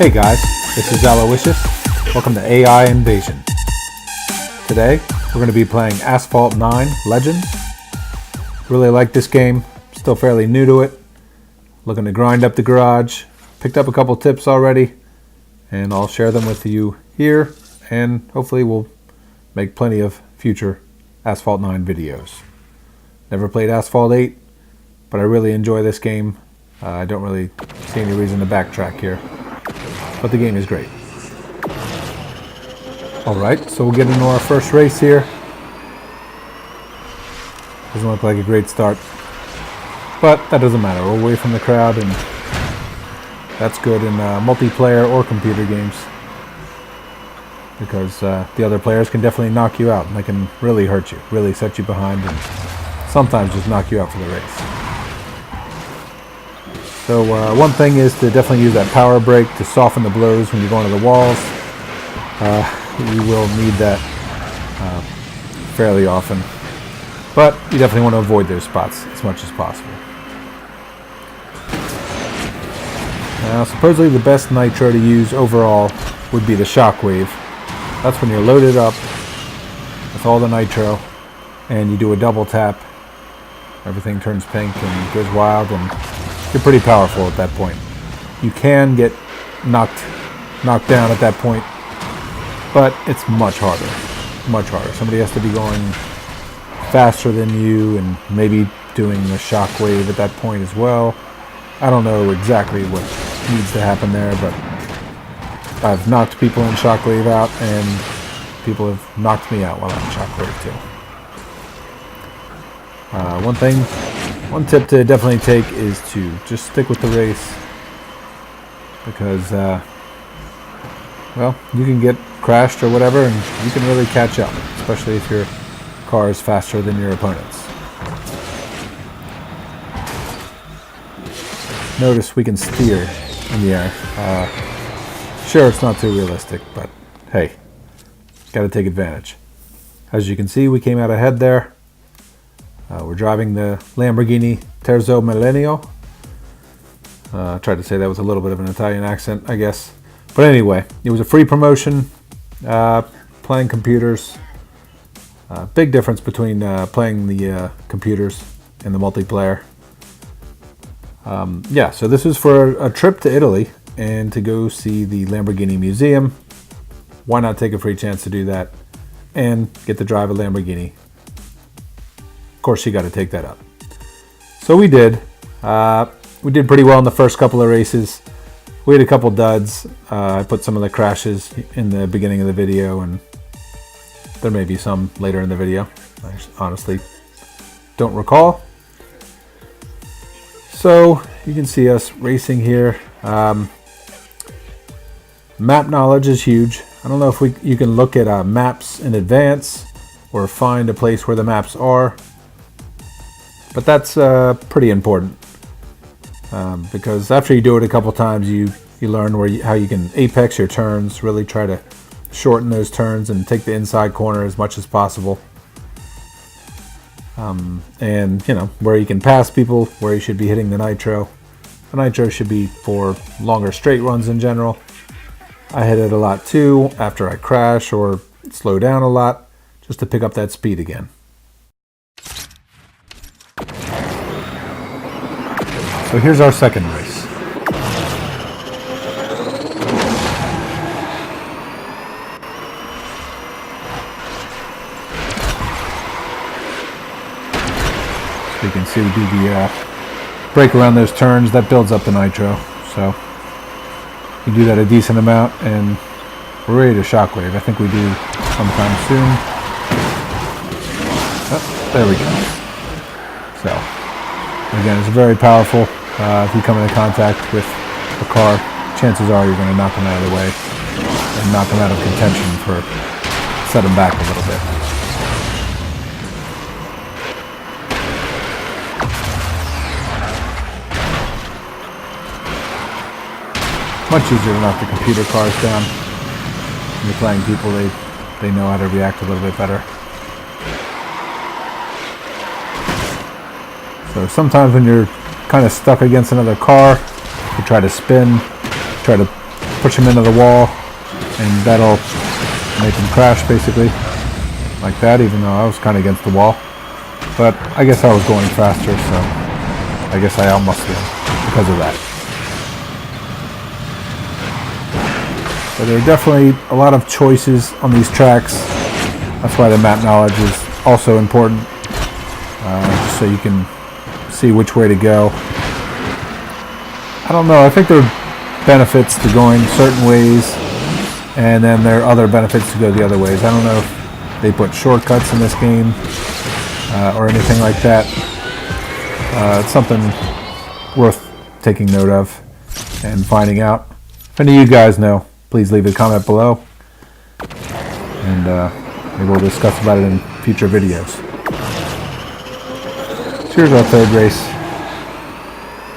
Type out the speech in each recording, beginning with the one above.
Hey guys, this is aL0YSiUS. Welcome to AI Invasion. Today, we're going to be playing aSPHaLT 9 Legends. Really like this game, still fairly new to it. Looking to grind up the garage. Picked up a couple tips already, and I'll share them with you here, and hopefully we'll make plenty of future aSPHaLT 9 videos. Never played aSPHaLT 8, but I really enjoy this game. I don't really see any reason to backtrack here, but the game is great. Alright, so we'll get into our first race here. Doesn't look like a great start, but that doesn't matter. We're away from the crowd, and that's good in multiplayer or computer games, because the other players can definitely knock you out, and they can really hurt you, really set you behind, and sometimes just knock you out for the race. So one thing is to definitely use that power brake to soften the blows when you go into the walls. You will need that fairly often, but you definitely want to avoid those spots as much as possible. Now, supposedly the best nitro to use overall would be the shockwave. That's when you're loaded up with all the nitro and you do a double tap. Everything turns pink and goes wild, and you're pretty powerful at that point. You can get knocked down at that point, but it's much harder. Much harder. Somebody has to be going faster than you and maybe doing a shockwave at that point as well. I don't know exactly what needs to happen there, but I've knocked people in shockwave out, and people have knocked me out while I'm in shockwave too. One tip to definitely take is to just stick with the race, because well, you can get crashed or whatever, and you can really catch up, especially if your car is faster than your opponent's. Notice we can steer in the air. Sure, it's not too realistic, but hey, gotta take advantage. As you can see, we came out ahead there. We're driving the Lamborghini Terzo Millennio. I tried to say that with a little bit of an Italian accent, I guess. But anyway, it was a free promotion, playing computers. Big difference between playing the computers and the multiplayer. Yeah, so this is for a trip to Italy and to go see the Lamborghini Museum. Why not take a free chance to do that and get to drive a Lamborghini? Of course, you got to take that up. So we did. We did pretty well in the first couple of races. We had a couple duds. I put some of the crashes in the beginning of the video, and there may be some later in the video. I honestly don't recall. So you can see us racing here. Map knowledge is huge. I don't know if you can look at maps in advance or find a place where the maps are, but that's pretty important, because after you do it a couple times, you learn how you can apex your turns, really try to shorten those turns and take the inside corner as much as possible. And you know, where you can pass people, where you should be hitting the nitro. The nitro should be for longer straight runs in general. I hit it a lot too after I crash or slow down a lot, just to pick up that speed again. So here's our second race. So you can see we do the brake around those turns. That builds up the nitro. So we do that a decent amount, and we're ready to shockwave. I think we do sometime soon. Oh, there we go. So again, it's very powerful. If you come into contact with a car, chances are you're going to knock them out of the way and knock them out of contention for set them back a little bit. Much easier to knock the computer cars down. When you're playing people, they know how to react a little bit better. So sometimes when you're kind of stuck against another car, you try to spin, try to push them into the wall, and that'll make them crash basically, like that, even though I was kind of against the wall. But I guess I was going faster, so I guess I outmuscled him because of that. But there are definitely a lot of choices on these tracks. That's why the map knowledge is also important, just so you can see which way to go. I don't know, I think there are benefits to going certain ways, and then there are other benefits to go the other ways. I don't know if they put shortcuts in this game or anything like that. It's something worth taking note of and finding out. If any of you guys know, please leave a comment below, and maybe we'll discuss about it in future videos. So here's our third race.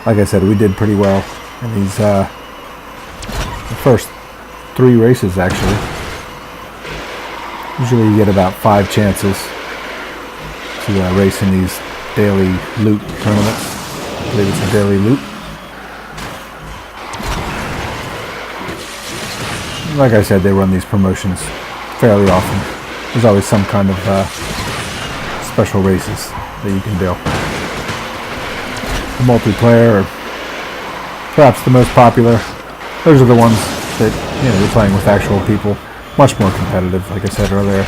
Like I said, we did pretty well in these the first 3 races actually. Usually you get about 5 chances to race in these daily loot tournaments. I believe it's a daily loot. Like I said, they run these promotions fairly often. There's always some kind of special races that you can do. The multiplayer, or perhaps the most popular, those are the ones that, you know, you're playing with actual people. Much more competitive, like I said earlier.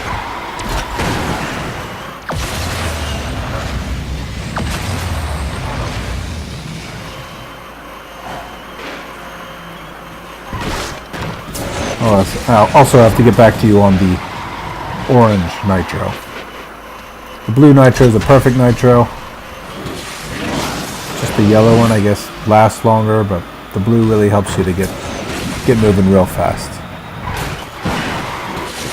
I'll also have to get back to you on the orange nitro. The blue nitro is a perfect nitro. Just the yellow one, I guess, lasts longer, but the blue really helps you to get moving real fast.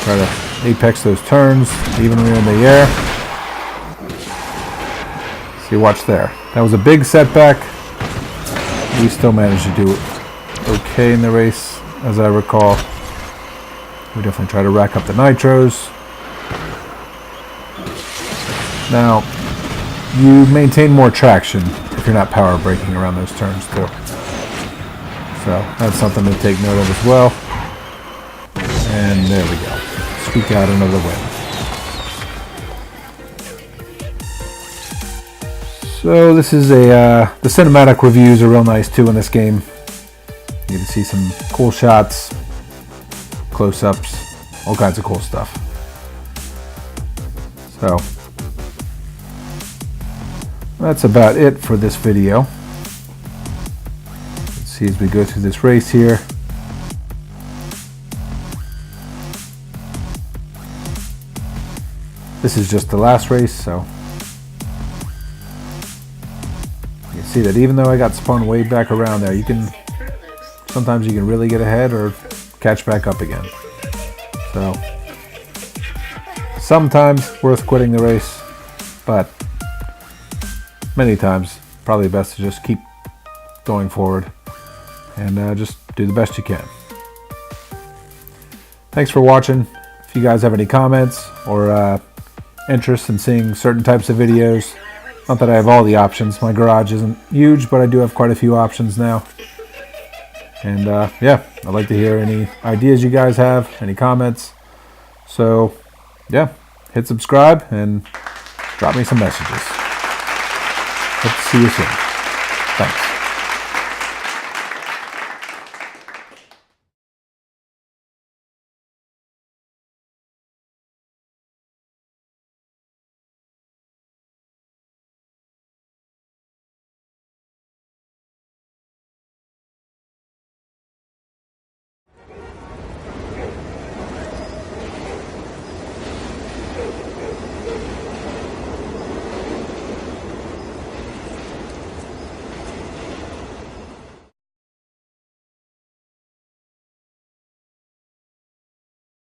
Try to apex those turns, even when you're in the air. See, watch there. That was a big setback. We still managed to do okay in the race, as I recall. We definitely try to rack up the nitros. Now, you maintain more traction if you're not power braking around those turns too. So that's something to take note of as well. And there we go. Squeak out another win. So this is the cinematic reviews are real nice too in this game. You get to see some cool shots, close-ups, all kinds of cool stuff. So that's about it for this video. Let's see as we go through this race here. This is just the last race, so you can see that even though I got spun way back around there, sometimes you can really get ahead or catch back up again. So sometimes worth quitting the race, but many times probably best to just keep going forward and just do the best you can. Thanks for watching. If you guys have any comments or interest in seeing certain types of videos, not that I have all the options, my garage isn't huge, but I do have quite a few options now. And yeah, I'd like to hear any ideas you guys have, any comments. So yeah, hit subscribe and drop me some messages. Hope to see you soon. Thanks.